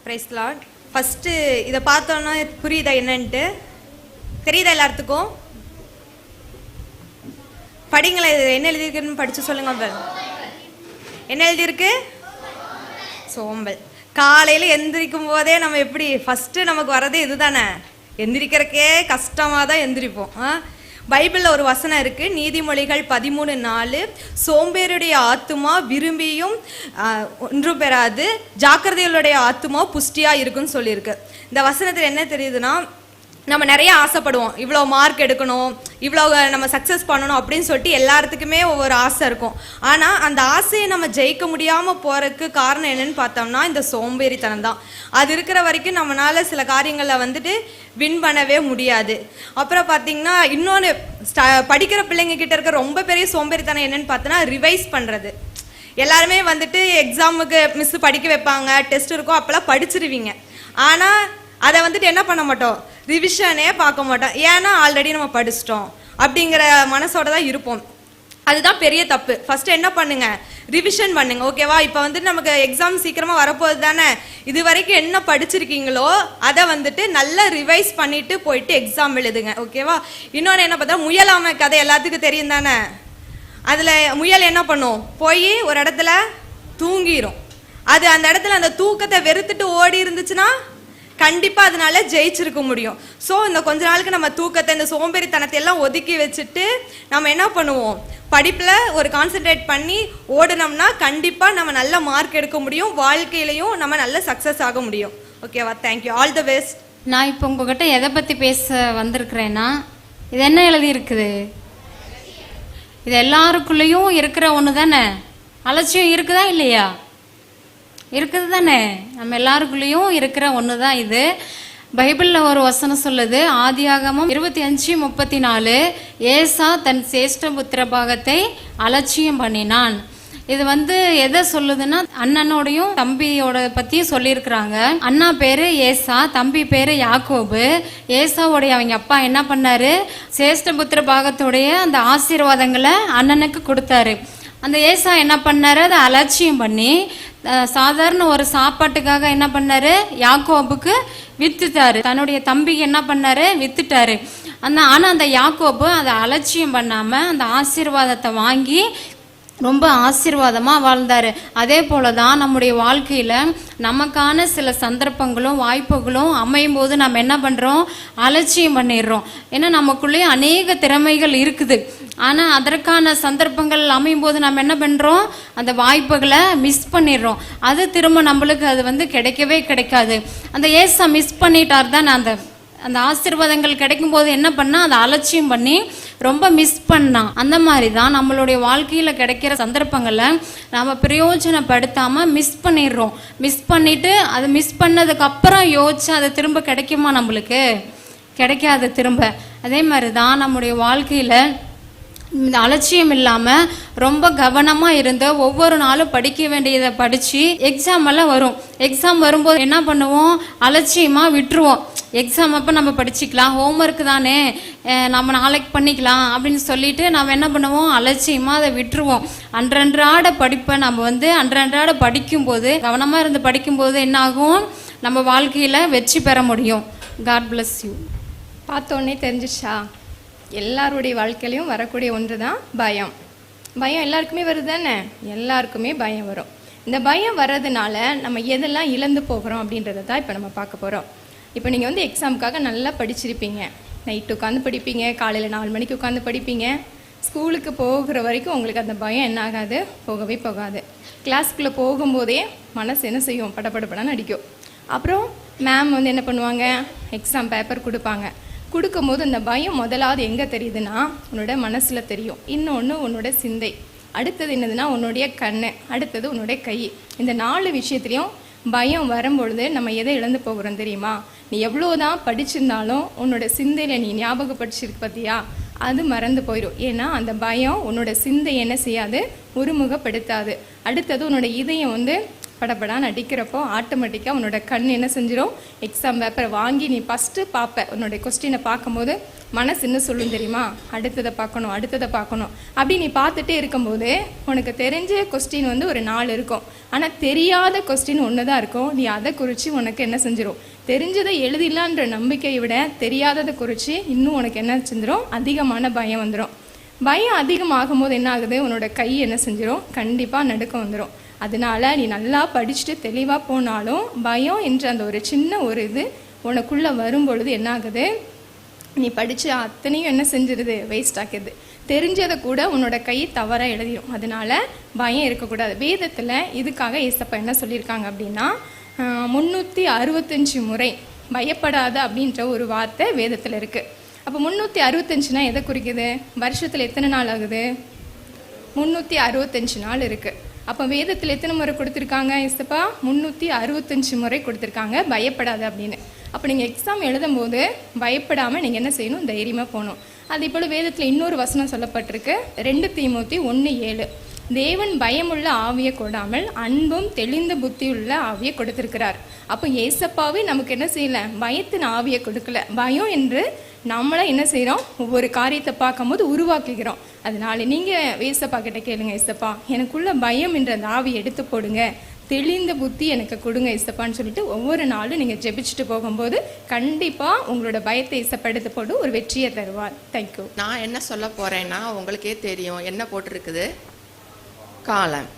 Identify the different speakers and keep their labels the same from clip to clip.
Speaker 1: Price Lord. First இதை பார்த்தோன்னா புரியுதா என்னன்ட்டு? தெரியுதா எல்லாத்துக்கும்? படிங்களேன், இது என்ன எழுதியிருக்குன்னு படித்து சொல்லுங்க. என்ன எழுதியிருக்கு? சோம்பல். காலையில் எந்திரிக்கும் போதே நம்ம எப்படி ஃபஸ்ட்டு நமக்கு வர்றதே இது தானே, எந்திரிக்கிறக்கே கஷ்டமாக தான் எந்திரிப்போம். பைபிளில் ஒரு வசனம் இருக்குது, நீதிமொழிகள் 13:4, சோம்பேறியுடைய ஆத்துமா விரும்பியும் ஒன்று பெறாது, ஜாக்கிரதைகளுடைய ஆத்துமா புஷ்டியாக இருக்குன்னு சொல்லியிருக்கு. இந்த வசனத்தில் என்ன தெரியுதுன்னா, நம்ம நிறைய ஆசைப்படுவோம், இவ்வளோ மார்க் எடுக்கணும், இவ்வளோ நம்ம சக்ஸஸ் பண்ணணும் அப்படின்னு சொல்லிட்டு எல்லாத்துக்குமே ஒவ்வொரு ஆசை இருக்கும். ஆனால் அந்த ஆசையை நம்ம ஜெயிக்க முடியாமல் போகிறதுக்கு காரணம் என்னன்னு பார்த்தோம்னா இந்த சோம்பேறித்தனம் தான். அது இருக்கிற வரைக்கும் நம்மளால் சில காரியங்களில் வந்துட்டு வின் பண்ணவே முடியாது. அப்புறம் பார்த்திங்கன்னா இன்னொன்று, படிக்கிற பிள்ளைங்க கிட்ட இருக்க ரொம்ப பெரிய சோம்பேறித்தனம் என்னன்னு பார்த்தோன்னா ரிவைஸ் பண்ணுறது. எல்லாருமே வந்துட்டு எக்ஸாமுக்கு மிஸ் படிக்க வைப்பாங்க, டெஸ்ட் இருக்கும், அப்போல்லாம் படிச்சிருவீங்க. ஆனால் அதை வந்துட்டு என்ன பண்ண மாட்டோம், ரிவிஷனே பார்க்க மாட்டோம். ஏன்னா ஆல்ரெடி நம்ம படிச்சிட்டோம் அப்படிங்கிற மனசோட தான் இருப்போம். அதுதான் பெரிய தப்பு. ஃபஸ்ட்டு என்ன பண்ணுங்க, ரிவிஷன் பண்ணுங்க. ஓகேவா? இப்போ வந்துட்டு நமக்கு எக்ஸாம் சீக்கிரமாக வரப்போகுது தானே, இது வரைக்கும் என்ன படிச்சிருக்கீங்களோ அதை வந்துட்டு நல்லா ரிவைஸ் பண்ணிட்டு போயிட்டு எக்ஸாம் எழுதுங்க. ஓகேவா? இன்னொன்று என்ன பார்த்தா, முயலாமை கதை எல்லாத்துக்கும் தெரியும் தானே. அதில் முயல் என்ன பண்ணும், போய் ஒரு இடத்துல தூங்கிடும். அது அந்த இடத்துல அந்த தூக்கத்தை வெறுத்துட்டு ஓடி இருந்துச்சுன்னா கண்டிப்பாக அதனால ஜெயிச்சிருக்க முடியும். ஸோ இந்த கொஞ்ச நாளுக்கு நம்ம தூக்கத்தை, இந்த சோம்பேறித்தனத்தை எல்லாம் ஒதுக்கி வச்சுட்டு நம்ம என்ன பண்ணுவோம், படிப்பில் ஒரு கான்சென்ட்ரேட் பண்ணி ஓடினோம்னா கண்டிப்பாக நம்ம நல்ல மார்க் எடுக்க முடியும், வாழ்க்கையிலையும் நம்ம நல்ல சக்ஸஸ் ஆக முடியும். ஓகேவா? Thank you, all the best.
Speaker 2: நான் இப்போ உங்ககிட்ட எதை பற்றி பேச வந்திருக்கிறேன்னா, இது என்ன எழுதியிருக்குது, இது எல்லாருக்குள்ளேயும் இருக்கிற ஒன்று தானே. அலட்சியம் இருக்குதா இல்லையா? இருக்குது தானே, நம்ம எல்லாருக்குள்ளேயும் இருக்கிற ஒன்று தான் இது. பைபிளில் ஒரு வசனம் சொல்லுது, ஆதியாகமம் 25:34, ஏசா தன் சேஷ்ட புத்திர பாகத்தை அலட்சியம் பண்ணினான். இது எதை சொல்லுதுன்னா, அண்ணனோடையும் தம்பியோட பற்றியும் சொல்லியிருக்கிறாங்க. அண்ணா பேர் ஏசா, தம்பி பேர் யாக்கோபு. ஏசாவோடைய அவங்க அப்பா என்ன பண்ணாரு, சேஷ்ட புத்திர பாகத்தோடைய அந்த ஆசீர்வாதங்களை அண்ணனுக்கு கொடுத்தாரு. அந்த ஏசா என்ன பண்ணாரு, அதை அலட்சியம் பண்ணி சாதாரண ஒரு சாப்பாட்டுக்காக என்ன பண்ணாரு, யாக்கோபுக்கு வித்துட்டாரு. தன்னுடைய தம்பிக்கு என்ன பண்ணாரு, வித்துட்டாரு. ஆனால் அந்த யாக்கோபு அதை அலட்சியம் பண்ணாமல் அந்த ஆசீர்வாதத்தை வாங்கி ரொம்ப ஆசீர்வாதமாக வாழ்ந்தார். அதே போல தான் நம்முடைய வாழ்க்கையில் நமக்கான சில சந்தர்ப்பங்களும் வாய்ப்புகளும் அமையும் போது நம்ம என்ன பண்ணுறோம், அலட்சியம் பண்ணிடுறோம். ஏன்னா நமக்குள்ளேயே அநேக திறமைகள் இருக்குது. ஆனால் அதற்கான சந்தர்ப்பங்கள் அமையும் போது நம்ம என்ன பண்ணுறோம், அந்த வாய்ப்புகளை மிஸ் பண்ணிடுறோம். அது திரும்ப நம்மளுக்கு அது கிடைக்கவே கிடைக்காது. அந்த ஏசா மிஸ் பண்ணிட்டார் தான். அந்த ஆசீர்வாதங்கள் கிடைக்கும் போது என்ன பண்ணால் அதை அலட்சியம் பண்ணி ரொம்ப மிஸ் பண்ணான். அந்த மாதிரி தான் நம்மளுடைய வாழ்க்கையில் கிடைக்கிற சந்தர்ப்பங்களை நாம் பிரயோஜனப்படுத்தாமல் மிஸ் பண்ணிடுறோம். மிஸ் பண்ணிவிட்டு அது மிஸ் பண்ணதுக்கப்புறம் யோசிச்சு அது திரும்ப கிடைக்குமா, நம்மளுக்கு கிடைக்காது திரும்ப. அதே மாதிரி தான் நம்முடைய வாழ்க்கையில் இந்த அலட்சியம் இல்லாமல் ரொம்ப கவனமாக இருந்து ஒவ்வொரு நாளும் படிக்க வேண்டியதை படித்து எக்ஸாம் எல்லாம் வரும். எக்ஸாம் வரும்போது என்ன பண்ணுவோம், அலட்சியமாக விட்டுருவோம். எக்ஸாம் அப்போ நம்ம படிச்சுக்கலாம், ஹோம்ஒர்க்கு தானே நம்ம நாளைக்கு பண்ணிக்கலாம் அப்படின்னு சொல்லிட்டு நம்ம என்ன பண்ணுவோம், அலட்சியமாக அதை விட்டுருவோம். அன்றன்றாட படிப்பை நம்ம அன்றன்றாட படிக்கும்போது, கவனமாக இருந்து படிக்கும்போது என்ன ஆகும், நம்ம வாழ்க்கையில் வெற்றி பெற முடியும். God bless you.
Speaker 3: பார்த்தோன்னே தெரிஞ்சிச்சா, எல்லாருடைய வாழ்க்கையிலையும் வரக்கூடிய ஒன்று தான் பயம். பயம் எல்லாருக்குமே வருது தானே, எல்லாருக்குமே பயம் வரும். இந்த பயம் வர்றதுனால நம்ம எதெல்லாம் இழந்து போகிறோம் அப்படின்றத தான் இப்போ நம்ம பார்க்க போகிறோம். இப்போ நீங்கள் எக்ஸாமுக்காக நல்லா படிச்சிருப்பீங்க, நைட்டு உட்காந்து படிப்பீங்க, காலையில் 4 மணிக்கு உட்காந்து படிப்பீங்க. ஸ்கூலுக்கு போகிற வரைக்கும் உங்களுக்கு அந்த பயம் என்ன ஆகாது, போகவே போகாது. கிளாஸ்க்குள்ளே போகும்போதே மனசு என்ன செய்யும், படப்படப்படன்னு அடிக்கும். அப்புறம் மேம் என்ன பண்ணுவாங்க, எக்ஸாம் பேப்பர் கொடுக்கும்போது அந்த பயம் முதலாவது எங்கே தெரியுதுன்னா உன்னோட மனசில் தெரியும். இன்னொன்று உன்னோட சிந்தை, அடுத்தது என்னதுன்னா உன்னுடைய கண், அடுத்தது உன்னுடைய கை. இந்த 4 விஷயத்துலையும் பயம் வரும்பொழுது நம்ம எதை இழந்து போகிறோம் தெரியுமா? நீ எவ்வளோதான் படிச்சிருந்தாலும் உன்னோட சிந்தையில் நீ ஞாபகப்படுத்திருக்கு பார்த்தியா, அது மறந்து போயிடும். ஏன்னா அந்த பயம் உன்னோட சிந்தை என்ன செய்யாது, ஒருமுகப்படுத்தாது. அடுத்தது உன்னோட இதயம் படபடான்னு அடிக்கிறப்போ ஆட்டோமேட்டிக்காக உன்னோட கண் என்ன செஞ்சிடும், எக்ஸாம் பேப்பரை வாங்கி நீ ஃபஸ்ட்டு பார்ப்ப. உன்னோட கொஸ்டினை பார்க்கும்போது மனசு என்ன சொல்லும் தெரியுமா, அடுத்ததை பார்க்கணும் அடுத்ததை பார்க்கணும் அப்படி நீ பார்த்துட்டே இருக்கும்போது உனக்கு தெரிஞ்ச கொஸ்டின் வந்து ஒரு 4 இருக்கும், ஆனால் தெரியாத கொஸ்டின் ஒன்று தான் இருக்கும். நீ அதை குறித்து உனக்கு என்ன செஞ்சிடும், தெரிஞ்சதை எழுதிடலான்ற நம்பிக்கையை விட தெரியாததை குறித்து இன்னும் உனக்கு என்ன செஞ்சிடும், அதிகமான பயம் வந்துடும். பயம் அதிகமாகும் போது என்ன ஆகுது, உன்னோட கை என்ன செஞ்சிடும், கண்டிப்பாக நடுக்கம் வந்துடும். அதனால நீ நல்லா படிச்சுட்டு தெளிவாக போனாலும் பயம் என்ற அந்த ஒரு சின்ன ஒரு இது உனக்குள்ளே வரும்பொழுது என்ன ஆகுது, நீ படித்து அத்தனையும் என்ன செஞ்சிருது, வேஸ்ட் ஆக்குது. தெரிஞ்சதை கூட உன்னோட கை தவறாக எழுதிடும். அதனால பயம் இருக்கக்கூடாது. வேதத்தில் இதுக்காக ஏசப்பா என்ன சொல்லியிருக்காங்க அப்படின்னா 365 முறை பயப்படாத அப்படின்ற ஒரு வார்த்தை வேதத்தில் இருக்குது. அப்போ 365னா எதை குறிக்குது, வருஷத்தில் எத்தனை நாள் ஆகுது, 365 நாள் இருக்குது. அப்போ வேதத்தில் எத்தனை முறை கொடுத்துருக்காங்க ஏசப்பா, 365 முறை கொடுத்துருக்காங்க பயப்படாத அப்படின்னு. அப்போ நீங்கள் எக்ஸாம் எழுதும் போது பயப்படாமல் நீங்கள் என்ன செய்யணும், தைரியமாக போகணும். அதே போல் வேதத்தில் இன்னொரு வசனம் சொல்லப்பட்டிருக்கு, 2 தீமோத்தி 1:7. தேவன் பயமுள்ள ஆவியை கொடாமல் அன்பும் தெளிந்த புத்தியுள்ள ஆவியை கொடுத்திருக்கிறார். அப்போ ஏசப்பாவே நமக்கு என்ன செய்யலை, பயத்தின் ஆவியை கொடுக்கல. பயம் என்று நம்மளை என்ன செய்கிறோம், ஒவ்வொரு காரியத்தை பார்க்கும்போது உருவாக்குகிறோம். அதனால நீங்கள் ஏசப்பா கிட்ட கேளுங்க, ஏசப்பா எனக்குள்ள பயம் என்ற அந்த ஆவியை எடுத்து போடுங்க, தெளிந்த புத்தி எனக்கு கொடுங்க ஏசப்பான்னு சொல்லிட்டு ஒவ்வொரு நாளும் நீங்கள் ஜெபிச்சுட்டு போகும்போது கண்டிப்பாக உங்களோட பயத்தை ஏசப்படுத்த போட்டு ஒரு வெற்றியை தருவார். தேங்க்யூ.
Speaker 4: நான் என்ன சொல்ல போகிறேன்னா உங்களுக்கே தெரியும் என்ன போட்டிருக்குது, காலம்.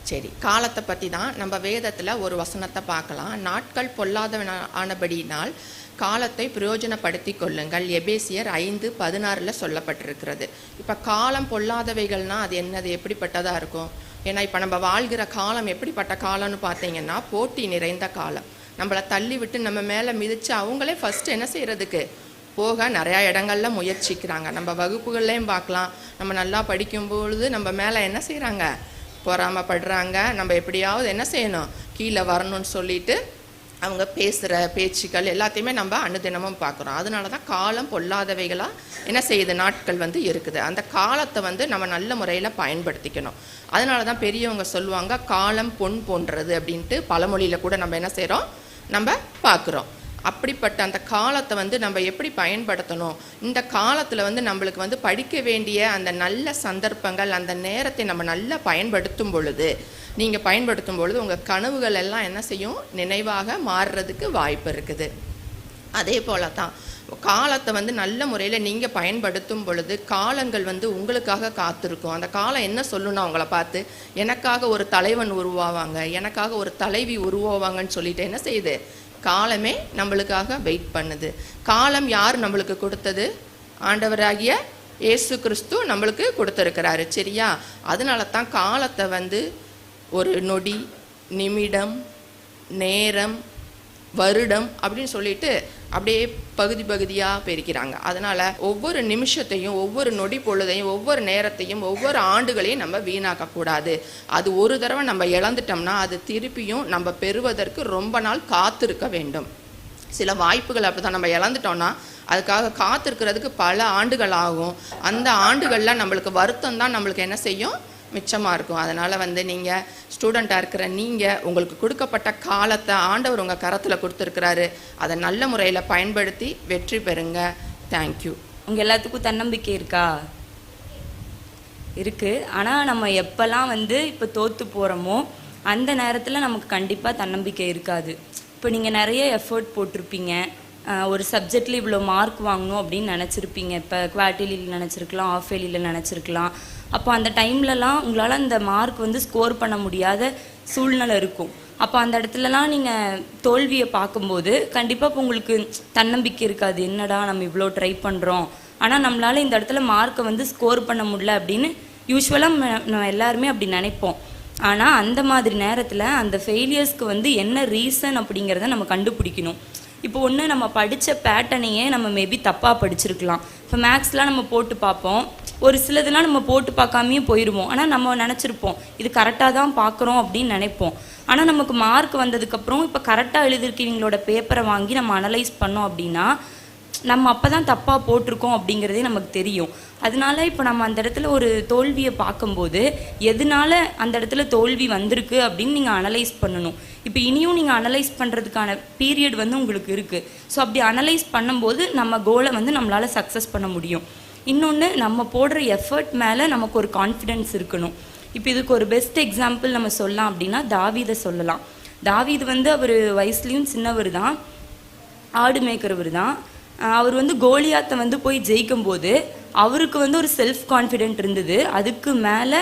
Speaker 4: சரி, காலத்தை பற்றி தான் நம்ம வேதத்தில் ஒரு வசனத்தை பார்க்கலாம். நாட்கள் பொல்லாதவன ஆனபடியினால் காலத்தை பிரயோஜனப்படுத்தி கொள்ளுங்கள், எபேசியர் 5:16 சொல்லப்பட்டிருக்கிறது. இப்போ காலம் பொல்லாதவைகள்னால் அது என்னது, எப்படிப்பட்டதாக இருக்கும்? ஏன்னா இப்போ நம்ம வாழ்கிற காலம் எப்படிப்பட்ட காலம்னு பார்த்தீங்கன்னா போட்டி நிறைந்த காலம். நம்மளை தள்ளி விட்டு நம்ம மேலே மிதித்து அவங்களே ஃபஸ்ட்டு என்ன செய்கிறதுக்கு போக நிறையா இடங்கள்ல முயற்சிக்கிறாங்க. நம்ம வகுப்புகள்லையும் பார்க்கலாம், நம்ம நல்லா படிக்கும்பொழுது நம்ம மேலே என்ன செய்கிறாங்க, பொறாமப்படுறாங்க. நம்ம எப்படியாவது என்ன செய்யணும், கீழே வரணும்னு சொல்லிட்டு அவங்க பேசுகிற பேச்சுக்கள் எல்லாத்தையுமே நம்ம அனுதினமும் பார்க்குறோம். அதனால தான் காலம் பொல்லாதவைகளாக என்ன செய்யுது, நாட்கள் வந்து இருக்குது. அந்த காலத்தை நம்ம நல்ல முறையில் பயன்படுத்திக்கணும். அதனால தான் பெரியவங்க சொல்லுவாங்க காலம் பொன் போன்றது அப்படின்ட்டு பழமொழியில் கூட நம்ம என்ன செய்கிறோம், நம்ம பார்க்குறோம். அப்படிப்பட்ட அந்த காலத்தை நம்ம எப்படி பயன்படுத்தணும், இந்த காலத்தில் நம்மளுக்கு படிக்க வேண்டிய அந்த நல்ல சந்தர்ப்பங்கள், அந்த நேரத்தை நம்ம நல்லா பயன்படுத்தும் பொழுது, நீங்கள் பயன்படுத்தும் பொழுது உங்கள் கனவுகள் எல்லாம் என்ன செய்யும், நினைவாக மாறுறதுக்கு வாய்ப்பு இருக்குது. அதே போல தான் காலத்தை நல்ல முறையில் நீங்கள் பயன்படுத்தும் பொழுது காலங்கள் உங்களுக்காக காத்திருக்கும். அந்த காலம் என்ன சொல்லணும், அவங்கள பார்த்து எனக்காக ஒரு தலைவன் உருவாவாங்க, எனக்காக ஒரு தலைவி உருவாவாங்கன்னு சொல்லிட்டு என்ன செய்யுது, காலமே நம்மளுக்காக வெயிட் பண்ணுது. காலம் யார் நம்மளுக்கு கொடுத்தது, ஆண்டவராகிய இயேசு கிறிஸ்து நம்மளுக்கு கொடுத்துருக்கிறாரு. சரியா? அதனால தான் காலத்தை ஒரு நொடி, நிமிடம், நேரம், வருடம் அப்படின்னு சொல்லிட்டு அப்படியே பகுதி பகுதியாக பிரிக்கிறாங்க. அதனால் ஒவ்வொரு நிமிஷத்தையும், ஒவ்வொரு நொடி பொழுதையும், ஒவ்வொரு நேரத்தையும், ஒவ்வொரு ஆண்டுகளையும் நம்ம வீணாக்கக்கூடாது. அது ஒரு தடவை நம்ம இழந்துட்டோம்னா அது திருப்பியும் நம்ம பெறுவதற்கு ரொம்ப நாள் காத்திருக்க வேண்டும். சில வாய்ப்புகள் அப்படி தான், நம்ம இழந்துட்டோம்னா அதுக்காக காத்திருக்கிறதுக்கு பல ஆண்டுகள் ஆகும். அந்த ஆண்டுகளில் நம்மளுக்கு வருத்தம் தான் நம்மளுக்கு என்ன செய்யும், மிச்சமாக இருக்கும். அதனால் நீங்கள் ஸ்டூடெண்ட்டாக இருக்கிற நீங்கள் உங்களுக்கு கொடுக்கப்பட்ட காலத்தை ஆண்டவர் உங்கள் கரத்தில் கொடுத்துருக்கிறாரு. அதை நல்ல முறையில் பயன்படுத்தி வெற்றி பெறுங்க. தேங்க்யூ.
Speaker 5: உங்கள் எல்லாத்துக்கும் தன்னம்பிக்கை இருக்கா? இருக்குது. ஆனால் நம்ம எப்போல்லாம் இப்போ தோற்று போகிறோமோ அந்த நேரத்தில் நமக்கு கண்டிப்பாக தன்னம்பிக்கை இருக்காது. இப்போ நீங்கள் நிறைய எஃபர்ட் போட்டிருப்பீங்க, ஒரு சப்ஜெக்டில் இவ்வளோ மார்க் வாங்கணும் அப்படின்னு நினச்சிருப்பீங்க. இப்போ குவார்ட்டர்லியில் நினச்சிருக்கலாம், ஆஃப் இயர்லியில் நினச்சிருக்கலாம். அப்போ அந்த டைம்லலாம் உங்களால் அந்த மார்க் ஸ்கோர் பண்ண முடியாத சூழ்நிலை இருக்கும். அப்போ அந்த இடத்துலலாம் நீங்கள் தோல்வியை பார்க்கும்போது கண்டிப்பாக இப்போ உங்களுக்கு தன்னம்பிக்கை இருக்காது. என்னடா நம்ம இவ்வளோ ட்ரை பண்ணுறோம், ஆனால் நம்மளால் இந்த இடத்துல மார்க்கை ஸ்கோர் பண்ண முடியல அப்படின்னு யூஸ்வலாக நம்ம எல்லாருமே அப்படி நினைப்போம். ஆனால் அந்த மாதிரி நேரத்தில் அந்த ஃபெயிலியர்ஸ்க்கு என்ன ரீசன் அப்படிங்கிறத நம்ம கண்டுபிடிக்கணும். இப்போ ஒன்று நம்ம படித்த பேட்டர்னையே நம்ம மேபி தப்பாக படிச்சிருக்கலாம். இப்போ மேக்ஸ்லாம் நம்ம போட்டு பார்ப்போம், ஒரு சிலதுலாம் நம்ம போட்டு பார்க்காமையே போயிடுவோம். ஆனால் நம்ம நினச்சிருப்போம் இது கரெக்டாக தான் பார்க்குறோம் அப்படின்னு நினைப்போம். ஆனால் நமக்கு மார்க் வந்ததுக்கப்புறம் இப்போ கரெக்டாக எழுதிருக்கீங்களோட பேப்பரை வாங்கி நம்ம அனலைஸ் பண்ணோம் அப்படின்னா நம்ம அப்போ தான் தப்பாக போட்டிருக்கோம் அப்படிங்கிறதே நமக்கு தெரியும். அதனால இப்போ நம்ம அந்த இடத்துல ஒரு தோல்வியை பார்க்கும்போது எதனால அந்த இடத்துல தோல்வி வந்திருக்கு அப்படின்னு நீங்கள் அனலைஸ் பண்ணணும். இப்போ இனியும் நீங்கள் அனலைஸ் பண்ணுறதுக்கான பீரியட் வந்து உங்களுக்கு இருக்குது. ஸோ அப்படி அனலைஸ் பண்ணும்போது நம்ம கோலை வந்து நம்மளால் சக்ஸஸ் பண்ண முடியும். இன்னொன்று, நம்ம போடுற எஃபர்ட் மேலே நமக்கு ஒரு கான்ஃபிடென்ஸ் இருக்கணும். இப்போ இதுக்கு ஒரு பெஸ்ட் எக்ஸாம்பிள் நம்ம சொல்லலாம் அப்படின்னா தாவீதை சொல்லலாம். தாவீது வந்து அவர் வயசுலேயும் சின்னவர் தான், ஆடு மேய்க்கிறவர் தான். அவர் வந்து கோலியாத்தை வந்து போய் ஜெயிக்கும் போது அவருக்கு வந்து ஒரு செல்ஃப் கான்ஃபிடென்ட் இருந்தது. அதுக்கு மேலே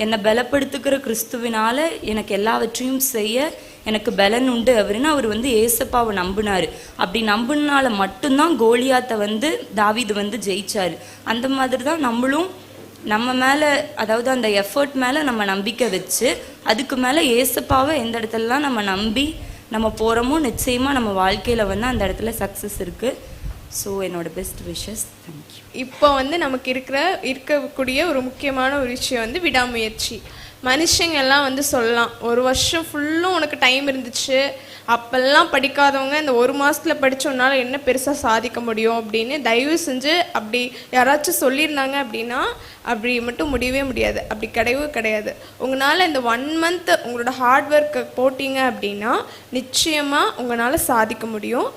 Speaker 5: என்னை பலப்படுத்துக்கிற கிறிஸ்துவினால எனக்கு எல்லாவற்றையும் செய்ய எனக்கு பலன் உண்டு அவருன்னு அவர் வந்து ஏசப்பாவை நம்பினார். அப்படி நம்பினால மட்டும்தான் கோலியாத்தை வந்து தாவீது வந்து ஜெயிச்சார். அந்த மாதிரி தான் நம்மளும் நம்ம மேலே, அதாவது அந்த எஃபர்ட் மேலே நம்ம நம்பிக்கை வச்சு அதுக்கு மேலே ஏசப்பாவை எந்த இடத்துலலாம் நம்ம நம்பி நம்ம போகிறோமோ நிச்சயமாக நம்ம வாழ்க்கையில் வந்து அந்த இடத்துல சக்ஸஸ் இருக்குது. ஸோ என்னோட பெஸ்ட் விஷஸ். தேங்க்யூ.
Speaker 6: இப்போ வந்து நமக்கு இருக்கக்கூடிய ஒரு முக்கியமான ஒரு விஷயம் வந்து விடாமுயற்சி. மனுஷங்க எல்லாம் வந்து சொல்லலாம், ஒரு வருஷம் ஃபுல்லும் உனக்கு டைம் இருந்துச்சு, அப்பெல்லாம் படிக்காதவங்க இந்த ஒரு மாதத்தில் படித்தோன்னால என்ன பெருசாக சாதிக்க முடியும் அப்படின்னு தயவு செஞ்சு அப்படி யாராச்சும் சொல்லியிருந்தாங்க அப்படின்னா அப்படி மட்டும் முடியவே முடியாது. அப்படி கிடையாது. உங்களால் இந்த 1 month உங்களோட ஹார்ட் ஒர்க்கை போட்டிங்க அப்படின்னா நிச்சயமாக உங்களால் சாதிக்க முடியும்.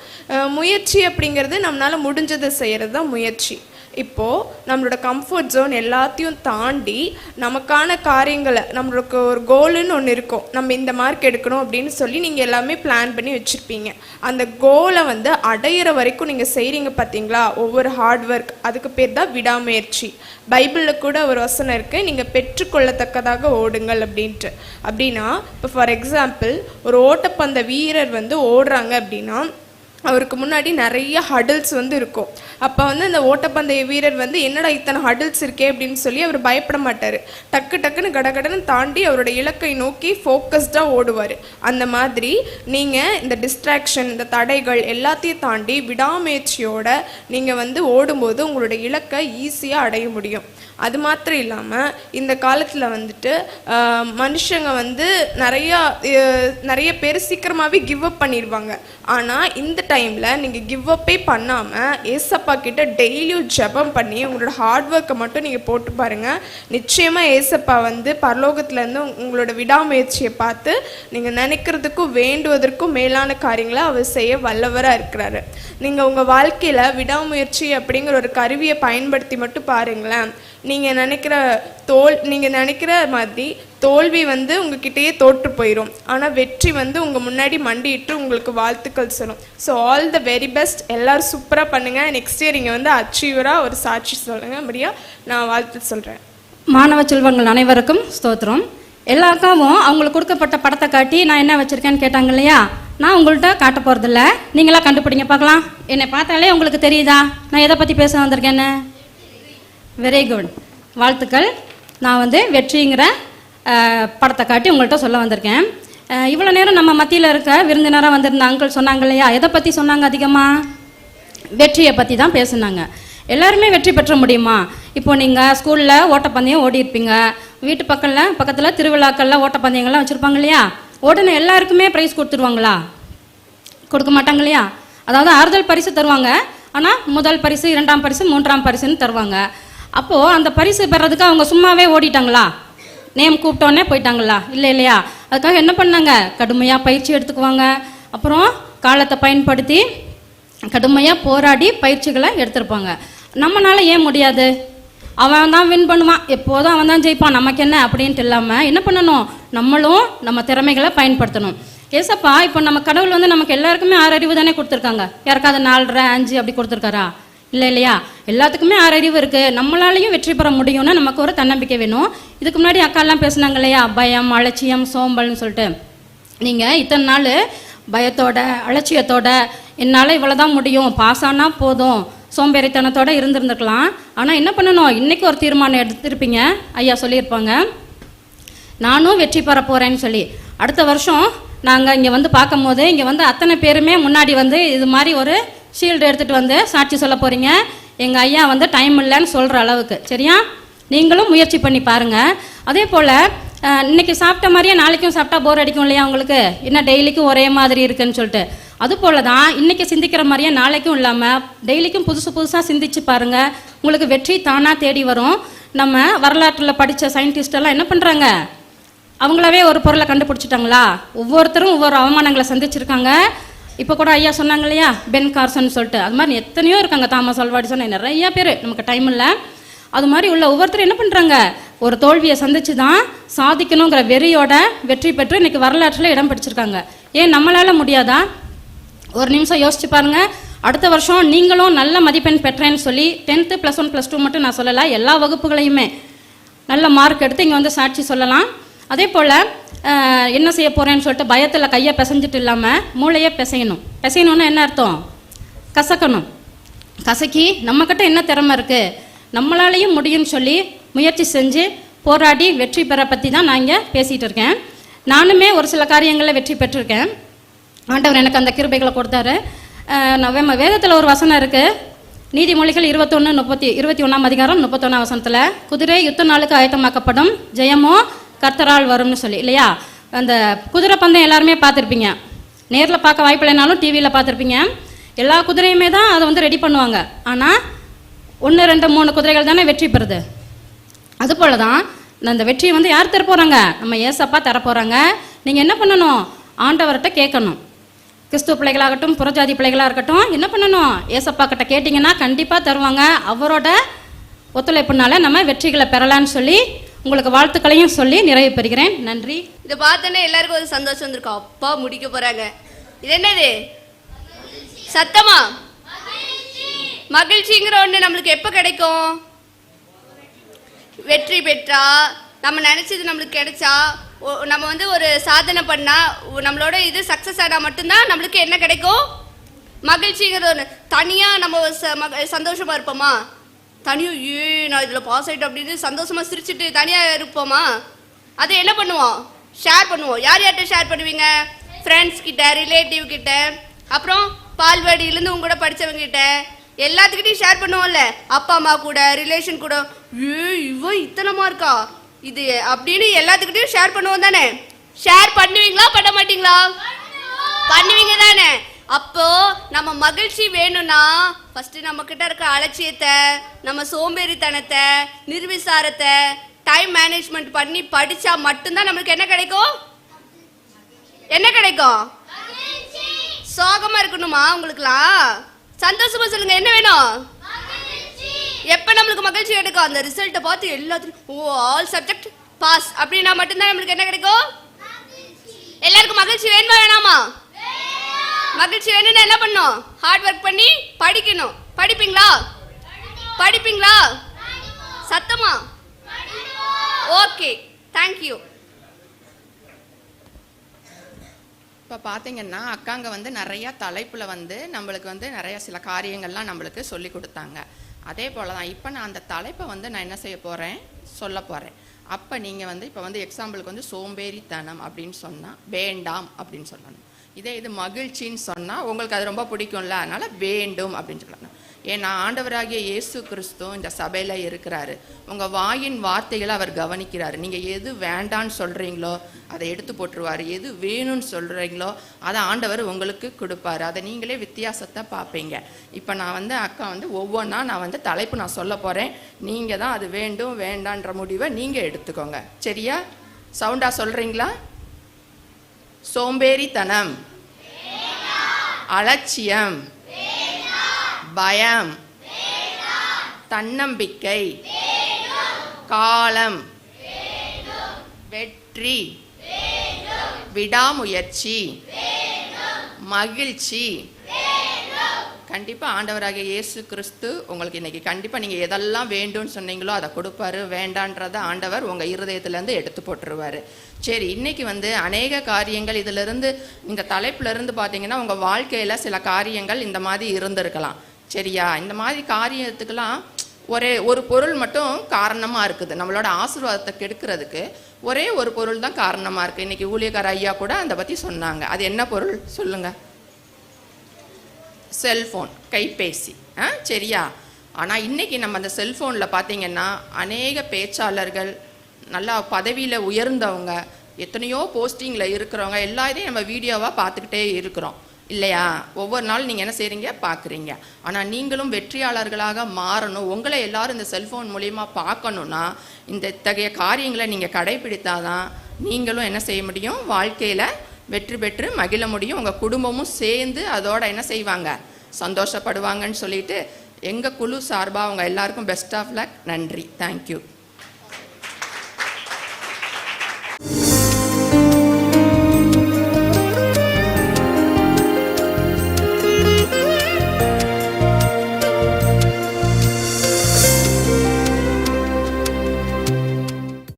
Speaker 6: முயற்சி அப்படிங்கிறது நம்மளால் முடிஞ்சதை செய்கிறது தான் முயற்சி. இப்போது நம்மளோட கம்ஃபர்ட் ஜோன் எல்லாத்தையும் தாண்டி நமக்கான காரியங்களை, நம்மளுக்கு ஒரு கோலுன்னு ஒன்று இருக்கும், நம்ம இந்த மார்க் எடுக்கணும் அப்படின்னு சொல்லி நீங்கள் எல்லாமே பிளான் பண்ணி வச்சுருப்பீங்க. அந்த கோலை வந்து அடையிற வரைக்கும் நீங்கள் செய்கிறீங்க பார்த்தீங்களா, ஒவ்வொரு ஹார்ட் ஒர்க், அதுக்கு பேர் தான் விடாமுயற்சி. பைபிளில் கூட ஒரு வசனம் இருக்குது, நீங்கள் பெற்றுக்கொள்ளத்தக்கதாக ஓடுங்கள் அப்படின்ட்டு. அப்படின்னா இப்போ ஃபார் எக்ஸாம்பிள் ஒரு ஓட்டப்பந்த வீரர் வந்து ஓடுறாங்க அப்படின்னா அவருக்கு முன்னாடி நிறைய ஹடில்ஸ் வந்து இருக்கும். அப்போ வந்து அந்த ஓட்டப்பந்தய வீரர் வந்து என்னடா இத்தனை ஹடில்ஸ் இருக்கே அப்படின்னு சொல்லி அவர் பயப்பட மாட்டார். டக்குன்னு கடகடன்னு தாண்டி அவரோட இலக்கை நோக்கி ஃபோக்கஸ்டாக ஓடுவார். அந்த மாதிரி நீங்கள் இந்த டிஸ்ட்ராக்ஷன், இந்த தடைகள் எல்லாத்தையும் தாண்டி விடாமுயற்சியோட நீங்கள் வந்து ஓடும்போது உங்களோட இலக்கை ஈஸியாக அடைய முடியும். அது மாத்திரம் இல்லாமல் இந்த காலத்தில் வந்துட்டு மனுஷங்க வந்து நிறைய பேர் சீக்கிரமாகவே கிவ் அப் பண்ணிடுவாங்க. ஆனால் இந்த டைமில் நீங்கள் கிவ் அப்பே பண்ணாமல் ஏசப்பா கிட்ட டெய்லியும் ஜெபம் பண்ணி உங்களோட ஹார்ட் ஒர்க்கை மட்டும் நீங்கள் போட்டு பாருங்கள். நிச்சயமாக ஏசப்பா வந்து பரலோகத்துலேருந்து உங்களோட விடாமுயற்சியை பார்த்து நீங்கள் நினைக்கிறதுக்கும் வேண்டுவதற்கும் மேலான காரியங்களை அவர் செய்ய வல்லவராக இருக்கிறாரு. நீங்கள் உங்கள் வாழ்க்கையில் விடாமுயற்சி அப்படிங்கிற ஒரு கருவியை பயன்படுத்தி மட்டும் பாருங்களேன். நீங்கள் நினைக்கிற மாதிரி தோல்வி வந்து உங்ககிட்டயே தோற்று போயிடும். ஆனால் வெற்றி வந்து உங்கள் முன்னாடி மண்டிட்டு உங்களுக்கு வாழ்த்துக்கள் சொல்லும். So all the very best. எல்லோரும் சூப்பராக பண்ணுங்கள். நெக்ஸ்ட் இயர் நீங்கள் வந்து அச்சீவராக ஒரு சாட்சி சொல்லுங்கள். அப்படியா நான் வாழ்த்து சொல்கிறேன்.
Speaker 7: மாணவ செல்வங்கள் அனைவருக்கும் ஸ்தோத்திரம். எல்லா அக்காவும் அவங்களுக்கு கொடுக்கப்பட்ட படத்தை காட்டி நான் என்ன வச்சுருக்கேன்னு கேட்டாங்க இல்லையா, நான் உங்கள்கிட்ட காட்ட போகிறதில்ல, நீங்களாம் கண்டுபிடிங்க பார்க்கலாம். என்னை பார்த்தாலே உங்களுக்கு தெரியுதா நான் எதை பற்றி பேச வந்திருக்கேன்னு? வெரி குட், வாழ்த்துக்கள். நான் வந்து வெற்றிங்கிற படத்தை காட்டி உங்கள்கிட்ட சொல்ல வந்திருக்கேன். இவ்வளோ நேரம் நம்ம மத்தியில் இருக்க விருந்தினராக வந்திருந்த அங்கிள் சொன்னாங்க இல்லையா, எதை பற்றி சொன்னாங்க? அதிகமாக வெற்றியை பற்றி தான் பேசுனாங்க. எல்லாருமே வெற்றி பெற்ற முடியுமா? இப்போ நீங்கள் ஸ்கூலில் ஓட்டப்பந்தயம் ஓடி இருப்பீங்க, வீட்டு பக்கத்தில் திருவிழாக்களில் ஓட்டப்பந்தயங்கள்லாம் வச்சுருப்பாங்க இல்லையா, உடனே எல்லாருக்குமே ப்ரைஸ் கொடுத்துருவாங்களா? கொடுக்க மாட்டாங்க இல்லையா? அதாவது ஆறுதல் பரிசு தருவாங்க, ஆனால் முதல் பரிசு, 2ஆம் பரிசு, 3ஆம் பரிசுன்னு தருவாங்க. அப்போது அந்த பரிசு பெறதுக்கு அவங்க சும்மாவே ஓடிட்டாங்களா? நேம் கூப்பிட்டோன்னே போயிட்டாங்களா? இல்லையா? அதுக்காக என்ன பண்ணாங்க? கடுமையாக பயிற்சி எடுத்துக்குவாங்க. அப்புறம் காலத்தை பயன்படுத்தி கடுமையாக போராடி பயிற்சிகளை எடுத்திருப்பாங்க. நம்மளால ஏன் முடியாது? அவன் தான் வின் பண்ணுவான், எப்போதும் அவன் தான் ஜெயிப்பான், நமக்கு என்ன அப்படின்ட்டு இல்லாமல் என்ன பண்ணணும்? நம்மளும் நம்ம திறமைகளை பயன்படுத்தணும். ஏசப்பா இப்போ நம்ம கடவுள் வந்து நமக்கு எல்லாருக்குமே 6 அறிவு தானே கொடுத்துருக்காங்க. யாருக்காவது 4, 5 அப்படி கொடுத்துருக்காரா? இல்லையா? எல்லாத்துக்குமே 6 அறிவு இருக்குது. நம்மளாலையும் வெற்றி பெற முடியும்னா நமக்கு ஒரு தன்னம்பிக்கை வேணும். இதுக்கு முன்னாடி அக்காலாம் பேசுனாங்க இல்லையா, பயம், அலட்சியம், சோம்பல்னு சொல்லிட்டு. நீங்கள் இத்தனை நாள் பயத்தோட, அலட்சியத்தோட என்னால் இவ்வளோதான் முடியும், பாஸ் ஆனால் போதும், சோம்பேறித்தனத்தோடு இருந்திருந்துருக்கலாம். ஆனால் என்ன பண்ணணும்? இன்றைக்கி ஒரு தீர்மானம் எடுத்திருப்பீங்க. ஐயா சொல்லியிருப்பாங்க, நானும் வெற்றி பெற போகிறேன்னு சொல்லி. அடுத்த வருஷம் நாங்கள் இங்கே வந்து பார்க்கும் போது இங்கே வந்து அத்தனை பேருமே முன்னாடி வந்து இது மாதிரி ஒரு ஷீல்டு எடுத்துகிட்டு வந்து சாட்சி சொல்ல போகிறீங்க. எங்கள் ஐயா வந்து டைம் இல்லைன்னு சொல்கிற அளவுக்கு. சரியா? நீங்களும் முயற்சி பண்ணி பாருங்கள். அதே போல் இன்னைக்கு சாப்பிட்ட மாதிரியே நாளைக்கும் சாப்பிட்டா போர் அடிக்கும் இல்லையா உங்களுக்கு, என்ன டெய்லிக்கும் ஒரே மாதிரி இருக்குன்னு சொல்லிட்டு. அதுபோல தான் இன்றைக்கி சிந்திக்கிற மாதிரியே நாளைக்கும் இல்லாமல் டெய்லிக்கும் புதுசு புதுசாக சிந்திச்சு பாருங்கள், உங்களுக்கு வெற்றி தானாக தேடி வரும். நம்ம வரலாற்றில் படித்த சயின்டிஸ்டெல்லாம் என்ன பண்ணுறாங்க, அவங்களாவே ஒரு பொருளை கண்டுபிடிச்சிட்டாங்களா, ஒவ்வொருத்தரும் ஒவ்வொரு அவமானங்களை சந்திச்சிருக்காங்க. இப்போ கூட ஐயா சொன்னாங்க இல்லையா, பென் கார்சன் சொல்லிட்டு, அது மாதிரி எத்தனையோ இருக்காங்க, தாமஸ் ஆல்வா எடிசன், நிறைய பேர், நமக்கு டைம் இல்லை. அது மாதிரி உள்ள ஒவ்வொருத்தரும் என்ன பண்ணுறாங்க, ஒரு தோல்வியை சந்திச்சு தான் சாதிக்கணுங்கிற வெறியோட வெற்றி பெற்று இன்றைக்கி வரலாற்றில் இடம் பிடிச்சிருக்காங்க. ஏன் நம்மளால் முடியாதா? ஒரு நிமிஷம் யோசிச்சு பாருங்கள். அடுத்த வருஷம் நீங்களும் நல்ல மதிப்பெண் பெற்றேன்னு சொல்லி 10th +1 +2 மட்டும் நான் சொல்லலை, எல்லா வகுப்புகளையுமே நல்ல மார்க் எடுத்து இங்கே வந்து சாட்சி சொல்லலாம். அதே போல் என்ன செய்ய போகிறேன்னு சொல்லிட்டு பயத்தில் கையை பிசைஞ்சிட்டு இல்லாமல் மூளையை பிசையணும். பிசையணுன்னா என்ன அர்த்தம், கசக்கணும். கசக்கி நம்மக்கிட்ட என்ன திறமை இருக்குது, நம்மளாலேயும் முடியும்னு சொல்லி முயற்சி செஞ்சு போராடி வெற்றி பெற பற்றி தான் நான் இங்கே பேசிகிட்டு இருக்கேன். நானுமே ஒரு சில காரியங்களில் வெற்றி பெற்றிருக்கேன். ஆண்டவர் எனக்கு அந்த கிருபைகளை கொடுத்தாரு. நம்ம வேதத்தில் ஒரு வசனம் இருக்குது, நீதிமொழிகள் 21:21 அதிகாரம் 31 வசனத்தில், குதிரை யுத்த நாளுக்கு ஆயத்தமாக்கப்படும், ஜெயமோ கர்த்தரால் வரும்னு சொல்லி, இல்லையா? அந்த குதிரை பந்தயம் எல்லாருமே பார்த்துருப்பீங்க, நேரில் பார்க்க வாய்ப்பு இல்லைனாலும் டிவியில் பார்த்துருப்பீங்க. எல்லா குதிரையுமே தான் அதை வந்து ரெடி பண்ணுவாங்க. ஆனால் 1, 2, 3 குதிரைகள் தானே வெற்றி பெறுது. அதுபோல தான் அந்த வெற்றியை வந்து யார் தர போகிறாங்க, நம்ம ஏசப்பா தரப்போகிறாங்க. நீங்கள் என்ன பண்ணணும், ஆண்டவர்கிட்ட கேட்கணும். கிறிஸ்துவ பிள்ளைகளாகட்டும் புறஜாதி பிள்ளைகளாக இருக்கட்டும், என்ன பண்ணணும், ஏசப்பா கிட்ட கேட்டிங்கன்னா கண்டிப்பாக தருவாங்க. அவரோட ஒத்துழைப்புனால நம்ம வெற்றிகளை பெறலான்னு சொல்லி உங்களுக்கு வாழ்த்துக்களையும் சொல்லி நிறைவு பெறுகிறேன். நன்றி.
Speaker 8: இதை பார்த்தோன்னே எல்லாருக்கும் ஒரு சந்தோஷம் வந்திருக்கும், அப்பா முடிக்க போகிறாங்க. இது என்னது சத்தமா? மகிழ்ச்சிங்கிற ஒன்று நம்மளுக்கு எப்போ கிடைக்கும், வெற்றி பெற்றா, நம்ம நினச்சது நம்மளுக்கு கிடைச்சா, நம்ம வந்து ஒரு சாதனை பண்ணால், நம்மளோட இது சக்ஸஸ் ஆனால் மட்டும்தான் நம்மளுக்கு என்ன கிடைக்கும், மகிழ்ச்சிங்கிறது ஒன்று. தனியாக நம்ம சந்தோஷமாக இருப்போமா, தனியாக நான் இதில் பாஸ் ஆகிட்டேன் அப்படின்னு சந்தோஷமாக சிரிச்சுட்டு தனியாக இருப்போமா? அதை என்ன பண்ணுவோம், ஷேர் பண்ணுவோம். யார் யார்கிட்ட ஷேர் பண்ணுவீங்க, ஃப்ரெண்ட்ஸ் கிட்ட, ரிலேட்டிவ் கிட்ட, அப்புறம் பால்வாடியிலேருந்து உங்க கூட படித்தவங்க கிட்ட, எல்லாத்துக்கிட்டையும் ஷேர் பண்ணுவோம்ல. அப்பா அம்மா கூட, ரிலேஷன் கூட, இவ இத்தனை மார்க்கா இது அப்படின்னு எல்லாத்துக்கிட்டையும் ஷேர் பண்ணுவோம் தானே? ஷேர் பண்ணுவீங்களா பண்ண மாட்டீங்களா? பண்ணுவீங்க தானே? அப்போ நம்ம மகிழ்ச்சி வேணும்னா ஃபர்ஸ்ட் நம்ம கிட்ட இருக்க அலட்சியத்தை, நம்ம சோம்பேறித்தனத்தை, நிர்விசாரத்தை, டைம் மேனேஜ்மெண்ட் பண்ணி படிச்சா மட்டும்தான் நம்மளுக்கு என்ன கிடைக்கும், என்ன கிடைக்கும்? சோகமா இருக்கணுமா உங்களுக்குலாம்? சந்தோஷமா சொல்லுங்க, என்ன வேணும்? எப்ப நம்மளுக்கு மகிழ்ச்சி கிடைக்கும், அந்த ரிசல்ட்டை பார்த்து எல்லாத்துக்கும் ஆல் சப்ஜெக்ட் பாஸ் அப்படின்னா மட்டும்தான் நம்மளுக்கு என்ன கிடைக்கும். எல்லாருக்கும் மகிழ்ச்சி வேணுமா வேணாமா? மகிழ்ச்சி வேணும்னா என்ன பண்ணும், ஹார்ட் ஒர்க் பண்ணி படிக்கணும். படிப்பீங்களா? படிப்பீங்களா? சத்தமா? Okay, thank you.
Speaker 4: இப்போ பார்த்தீங்கன்னா அக்காங்க வந்து நிறையா தலைப்பில் வந்து நம்மளுக்கு வந்து நிறையா சில காரியங்கள்லாம் நம்மளுக்கு சொல்லி கொடுத்தாங்க. அதே போல் தான் இப்போ நான் அந்த தலைப்பை வந்து நான் என்ன செய்ய போகிறேன், சொல்ல போகிறேன். அப்போ நீங்கள் வந்து இப்போ வந்து எக்ஸாம்பிளுக்கு வந்து சோம்பேறித்தனம் அப்படின்னு சொன்னால் வேண்டாம் அப்படின்னு சொல்லணும். இதே இது மகிழ்ச்சின்னு சொன்னால் உங்களுக்கு அது ரொம்ப பிடிக்கும்ல, அதனால் வேண்டும் அப்படின்னு சொல்லணும். ஏன்னா ஆண்டவராகிய இயேசு கிறிஸ்து இந்த சபையில் இருக்கிறாரு. உங்கள் வாயின் வார்த்தைகளை அவர் கவனிக்கிறாரு. நீங்கள் எது வேண்டான்னு சொல்கிறீங்களோ அதை எடுத்து போட்டுருவார், எது வேணும்னு சொல்கிறீங்களோ அதை ஆண்டவர் உங்களுக்கு கொடுப்பாரு. அதை நீங்களே வித்தியாசத்தை பார்ப்பீங்க. இப்போ நான் வந்து அக்கா வந்து ஒவ்வொன்றா நான் வந்து தலைப்பு நான் சொல்ல போகிறேன். நீங்கள் தான் அது வேண்டும் வேண்டான்ற முடிவை நீங்கள் எடுத்துக்கோங்க, சரியா? சவுண்டாக சொல்கிறீங்களா? சோம்பேறித்தனம், அலட்சியம், பயம், தன்னம்பிக்கை, காலம், வெற்றி, விடாமுயற்சி, மகிழ்ச்சி. கண்டிப்பாக ஆண்டவராகிய இயேசு கிறிஸ்து உங்களுக்கு இன்னைக்கு கண்டிப்பாக நீங்கள் எதெல்லாம் வேண்டும்னு சொன்னீங்களோ அதை கொடுப்பாரு. வேண்டான்றதை ஆண்டவர் உங்கள் இருதயத்துலேருந்து எடுத்து போட்டுருவார். சரி, இன்னைக்கு வந்து அநேக காரியங்கள் இதிலிருந்து இந்த தலைப்புலேருந்து பார்த்தீங்கன்னா உங்கள் வாழ்க்கையில் சில காரியங்கள் இந்த மாதிரி இருந்திருக்கலாம், சரியா? இந்த மாதிரி காரியத்துக்கெல்லாம் ஒரு பொருள் மட்டும் காரணமாக இருக்குது. நம்மளோட ஆசீர்வாதத்தை கெடுக்கிறதுக்கு ஒரே ஒரு பொருள் தான் காரணமாக இருக்குது. இன்றைக்கி ஊழியக்கார ஐயா கூட அதை பற்றி சொன்னாங்க. அது என்ன பொருள் சொல்லுங்கள்? செல்ஃபோன், கைபேசி, சரியா? ஆனால் இன்றைக்கி நம்ம அந்த செல்ஃபோனில் பார்த்திங்கன்னா அநேக பேச்சாளர்கள், நல்லா பதவியில் உயர்ந்தவங்க, எத்தனையோ போஸ்டிங்கில் இருக்கிறவங்க எல்லாரையும் நம்ம வீடியோவாக பார்த்துக்கிட்டே இருக்கிறோம் இல்லையா? ஒவ்வொரு நாள் நீங்கள் என்ன செய்கிறீங்க, பார்க்குறீங்க. ஆனால் நீங்களும் வெற்றியாளர்களாக மாறணும், உங்களை எல்லாரும் இந்த செல்ஃபோன் மூலிமா பார்க்கணுன்னா இந்த இத்தகைய காரியங்களை நீங்கள் கடைபிடித்தாதான் நீங்களும் என்ன செய்ய முடியும், வாழ்க்கையில் வெற்றி பெற்று மகிழ முடியும். உங்கள் குடும்பமும் சேர்ந்து அதோட என்ன செய்வாங்க, சந்தோஷப்படுவாங்கன்னு சொல்லிட்டு எங்கள் குழு சார்பாக அவங்க எல்லாருக்கும் பெஸ்ட் ஆஃப் லக். நன்றி. தேங்க்யூ.